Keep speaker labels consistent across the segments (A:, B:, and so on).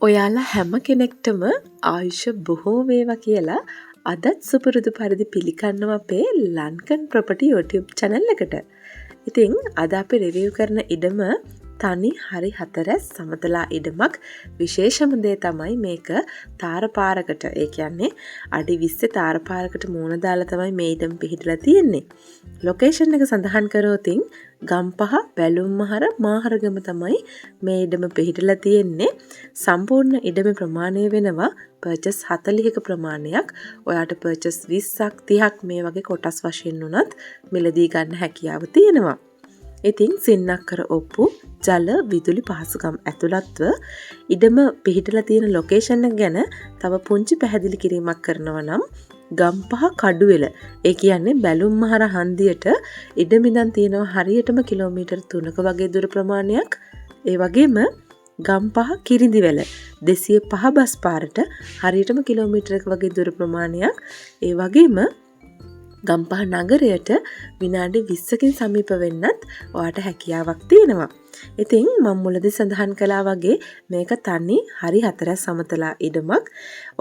A: ඔයාලා හැම කෙනෙක්ටම ආයුෂ බොහෝ වේවා කියලා අදත් සුපුරුදු පරිදි පිළිගන්නවා අපේ ලන්කන් ප්‍රොපර්ටි YouTube channel එකට. ඉතින් අද අපි රිවිව් කරන ඉඩම තනි හරි හතරැස් සමතලා ඉඩමක්. විශේෂම දේ තමයි මේක තාරපාරකට, ඒ කියන්නේ අඩි 20 තාරපාරකට මූණ දාලා තමයි මේ ඉඩම පිහිටලා තියෙන්නේ. ලොකේෂන් එක සඳහන් කරෝතින් ගම්පහ බැලුම්මහර මාහරගම තමයි මේ ඉඩම පිහිටලා තියෙන්නේ. සම්පූර්ණ ඉඩම ප්‍රමාණය වෙනවා පර්චස් 40ක ප්‍රමාණයක්. ඔයාට පර්චස් 20ක් 30ක් මේ වගේ කොටස් වශයෙන් උනත් මිලදී ගන්න හැකියාව තියෙනවා. ඉතින් සින්නක්කර ඔප්පු ජල විදුලි පහසුකම් ඇතුළත්ව ඉඩම පිහිටලා තියෙන ලොකේෂන් එක ගැන තව පුංචි පැහැදිලි කිරීමක් කරනවා නම් ගම්පහ කඩුවෙල, ඒ කියන්නේ බැලුම්මහර හන්දියට ඉඩමින්දන් තියෙනවා හරියටම කිලෝමීටර් 3ක වගේ දුර ප්‍රමාණයක්. ඒ වගේම ගම්පහ කිරිඳිවැල 205 බස් පාරට හරියටම කිලෝමීටරක වගේ දුර ප්‍රමාණයක්. ඒ වගේම ගම්පහ නගරයට විනාඩි 20කින් සමීප වෙන්නත් ඔයාට හැකියාවක් තියෙනවා. ඉතින් මම මුලදී සඳහන් කළා වගේ මේක තනි හරි හතරැස් සමතලා ඉඩමක්.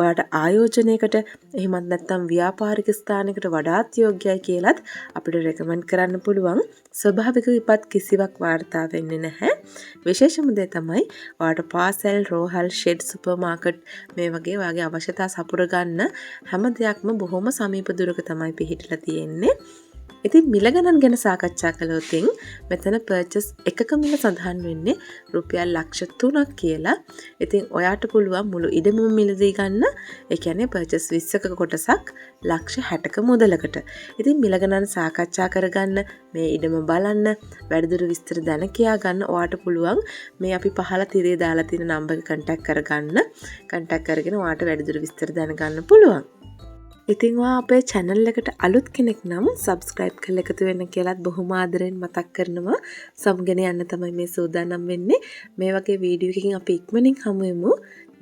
A: ඔයාට ආයෝජනයකට එහෙමත් නැත්නම් ව්‍යාපාරික ස්ථානයකට වඩාත් යෝග්‍යයි කියලත් අපිට රෙකමන්ඩ් කරන්න පුළුවන්. ස්වභාවික විපත් කිසිවක් වාර්තා වෙන්නේ නැහැ. විශේෂම දේ තමයි ඔයාට පාසල්, රෝහල්, ෂෙඩ්, සුපර් මාකට් මේ වගේ ඔයාගේ අවශ්‍යතා සපුර ගන්න හැම දෙයක්ම බොහොම සමීප දුරක තමයි පිහිටලා තියෙන්නේ. ඉතින් මිල ගණන් ගැන සාකච්ඡා කළොත් මෙතන පර්චස් එකක මිල සඳහන් වෙන්නේ රුපියල් ලක්ෂ 3ක් කියලා. ඉතින් ඔයාට පුළුවන් මුළු ඉඩමම මිලදී ගන්න. ඒ කියන්නේ පර්චස් 20ක කොටසක් ලක්ෂ 60ක මුදලකට. ඉතින් මිල ගණන් සාකච්ඡා කරගන්න, මේ ඉඩම බලන්න, වැඩිදුර විස්තර දැන කියා ගන්න ඔයාට පුළුවන් මේ අපි පහළ තිරේ දාලා තියෙන නම්බර් එක කන්ටැක්ට් කරගන්න. කන්ටැක්ට් කරගෙන ඔයාට වැඩිදුර විස්තර දැනගන්න පුළුවන්. ඉතින් ඔයා අපේ channel එකට අලුත් කෙනෙක් නම් subscribe කරලා එකතු වෙන්න කියලාත් බොහොම ආදරෙන් මතක් කරනවා. සමුගෙන යන්න තමයි මේ සූදානම් වෙන්නේ. මේ වගේ වීඩියෝ එකකින් අපි ඉක්මනින් හමු වෙමු.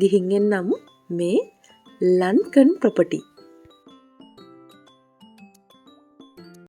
A: ගිහින් එන්නමු මේ ලන්කන් ප්‍රොපර්ටි